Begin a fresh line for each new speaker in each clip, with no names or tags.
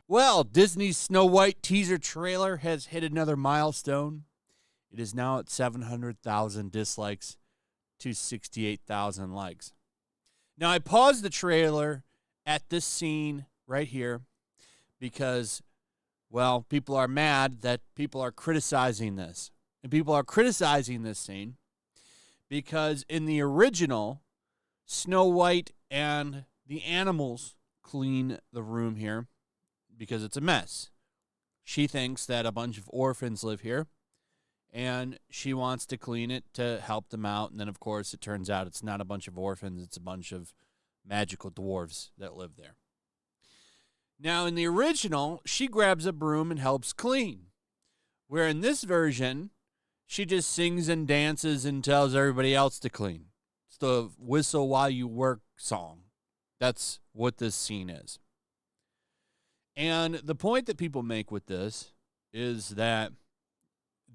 Well, Disney's Snow White teaser trailer has hit another milestone. It is now at 700,000 dislikes to 68,000 likes. Now, I paused the trailer at this scene right here because, well, people are mad that people are criticizing this. And people are criticizing this scene because in the original, Snow White and the animals clean the room here because it's a mess. She thinks that a bunch of orphans live here, and she wants to clean it to help them out. And then, of course, it turns out it's not a bunch of orphans. It's a bunch of magical dwarves that live there. Now, in the original, she grabs a broom and helps clean. Where in this version, she just sings and dances and tells everybody else to clean. It's the Whistle While You Work song. That's what this scene is. And the point that people make with this is that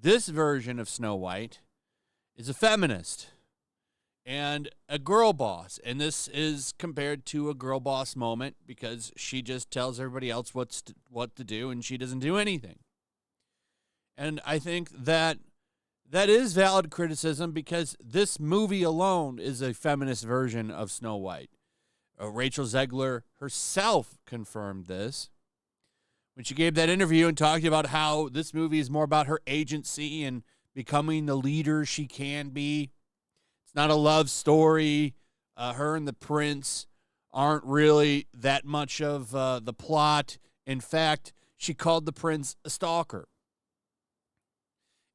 this version of Snow White is a feminist and a girl boss. And this is compared to a girl boss moment because she just tells everybody else what to do and she doesn't do anything. And I think that is valid criticism because this movie alone is a feminist version of Snow White. Rachel Zegler herself confirmed this when she gave that interview and talked about how this movie is more about her agency and becoming the leader she can be. It's not a love story. Her and the prince aren't really that much of the plot. In fact, she called the prince a stalker.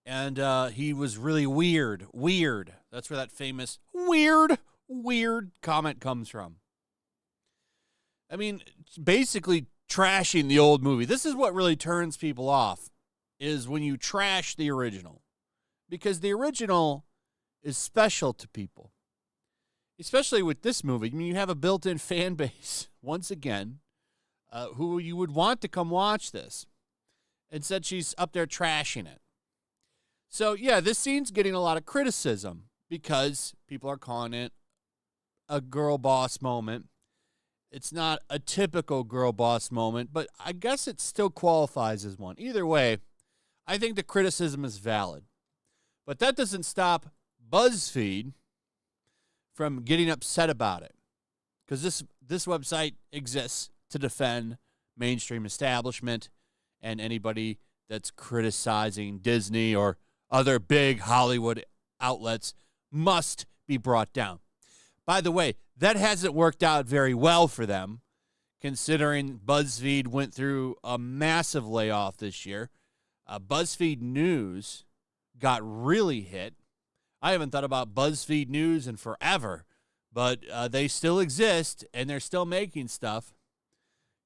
And he was really weird. Weird. That's where that famous weird comment comes from. I mean, basically trashing the old movie. This is what really turns people off, is when you trash the original. Because the original is special to people. Especially with this movie. I mean, you have a built-in fan base, once again, who you would want to come watch this. Instead, she's up there trashing it. So, yeah, this scene's getting a lot of criticism because people are calling it a girl boss moment. It's not a typical girl boss moment, but I guess it still qualifies as one. Either way, I think the criticism is valid. But that doesn't stop BuzzFeed from getting upset about it. Because this website exists to defend mainstream establishment and anybody that's criticizing Disney or other big Hollywood outlets must be brought down. By the way, that hasn't worked out very well for them, considering BuzzFeed went through a massive layoff this year. BuzzFeed News got really hit. I haven't thought about BuzzFeed News in forever, but they still exist, and they're still making stuff.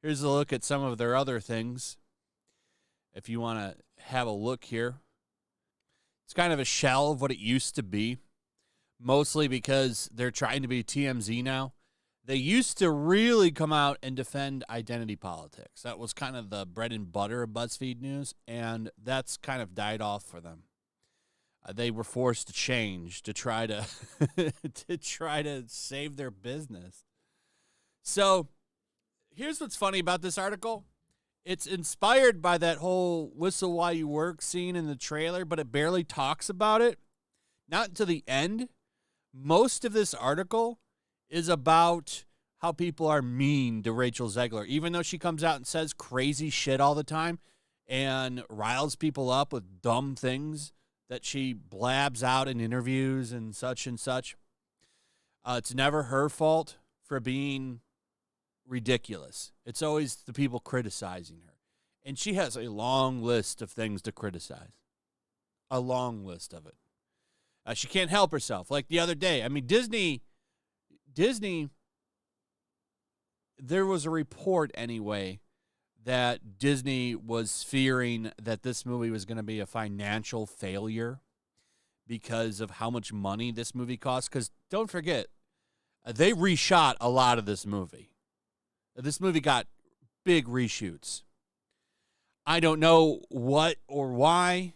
Here's a look at some of their other things. If you want to have a look here. It's kind of a shell of what it used to be, mostly because they're trying to be TMZ now. They used to really come out and defend identity politics. That was kind of the bread and butter of BuzzFeed News, and that's kind of died off for them. They were forced to change to try to to save their business. So here's what's funny about this article. It's inspired by that whole Whistle While You Work scene in the trailer, but it barely talks about it. Not until the end. Most of this article is about how people are mean to Rachel Zegler, even though she comes out and says crazy shit all the time and riles people up with dumb things that she blabs out in interviews and such and such. It's never her fault for being ridiculous. It's always the people criticizing her. And she has a long list of things to criticize. A long list of it. She can't help herself. Like the other day, I mean, Disney, there was a report anyway that Disney was fearing that this movie was going to be a financial failure because of how much money this movie cost. Because don't forget, they reshot a lot of this movie. This movie got big reshoots. I don't know what or why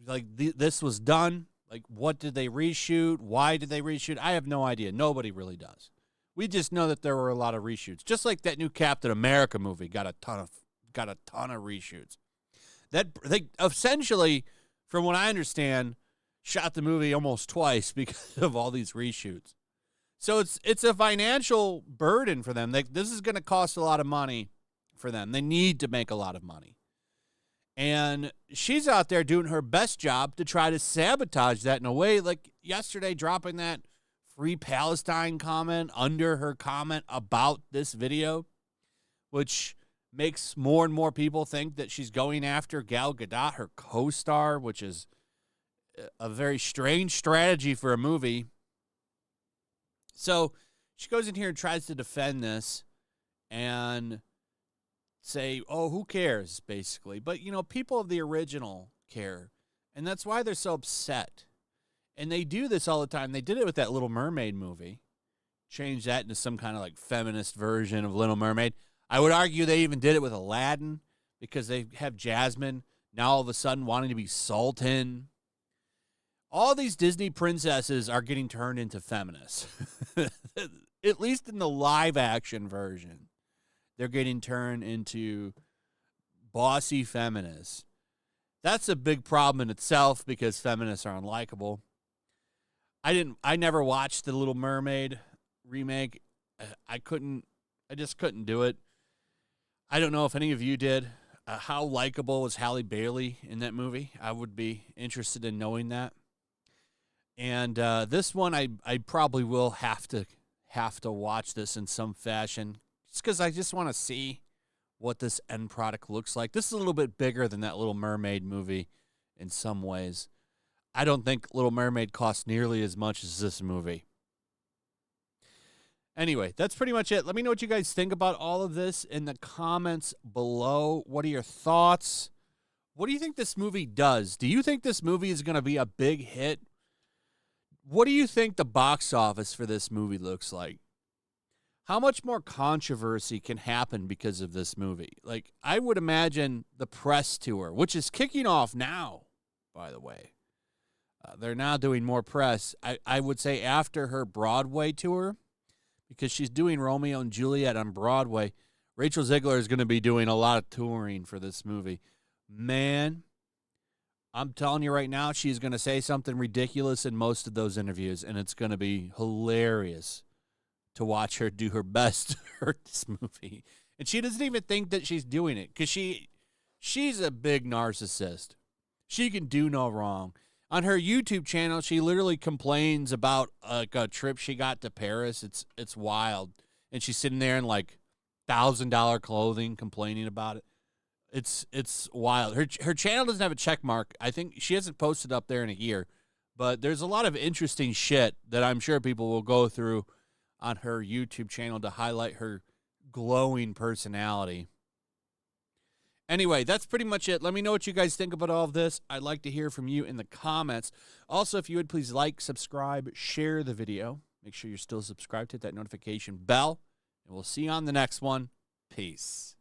this was done. Like, what did they reshoot? Why did they reshoot? I have no idea. Nobody really does. We just know that there were a lot of reshoots. Just like that new Captain America movie got a ton of reshoots. That they essentially, from what I understand, shot the movie almost twice because of all these reshoots. So it's a financial burden for them. This is going to cost a lot of money for them. They need to make a lot of money. And she's out there doing her best job to try to sabotage that in a way, like yesterday dropping that Free Palestine comment under her comment about this video, which makes more and more people think that she's going after Gal Gadot, her co-star, which is a very strange strategy for a movie. So she goes in here and tries to defend this and say, oh, who cares, basically. But, people of the original care, and that's why they're so upset. And they do this all the time. They did it with that Little Mermaid movie. Changed that into some kind of like feminist version of Little Mermaid. I would argue they even did it with Aladdin because they have Jasmine now all of a sudden wanting to be Sultan. All these Disney princesses are getting turned into feminists. At least in the live action version. They're getting turned into bossy feminists. That's a big problem in itself because feminists are unlikable. I never watched the Little Mermaid remake. I just couldn't do it. I don't know if any of you did. How likable was Halle Bailey in that movie? I would be interested in knowing that. And this one, I probably will have to watch this in some fashion. Just because I just want to see what this end product looks like. This is a little bit bigger than that Little Mermaid movie in some ways. I don't think Little Mermaid cost nearly as much as this movie. Anyway, that's pretty much it. Let me know what you guys think about all of this in the comments below. What are your thoughts? What do you think this movie does? Do you think this movie is going to be a big hit? What do you think the box office for this movie looks like? How much more controversy can happen because of this movie? Like, I would imagine the press tour, which is kicking off now, by the way. They're now doing more press. I would say after her Broadway tour, because she's doing Romeo and Juliet on Broadway, Rachel Zegler is going to be doing a lot of touring for this movie. Man, I'm telling you right now, she's going to say something ridiculous in most of those interviews, and it's going to be hilarious to watch her do her best to hurt this movie. And she doesn't even think that she's doing it because she's a big narcissist. She can do no wrong. On her YouTube channel, she literally complains about like a trip she got to Paris. It's wild. And she's sitting there in like $1,000 clothing complaining about it. It's wild. Her channel doesn't have a check mark. I think she hasn't posted up there in a year. But there's a lot of interesting shit that I'm sure people will go through on her YouTube channel to highlight her glowing personality. Anyway, that's pretty much it. Let me know what you guys think about all of this. I'd like to hear from you in the comments. Also, if you would please like, subscribe, share the video. Make sure you're still subscribed. Hit that notification bell. And we'll see you on the next one. Peace.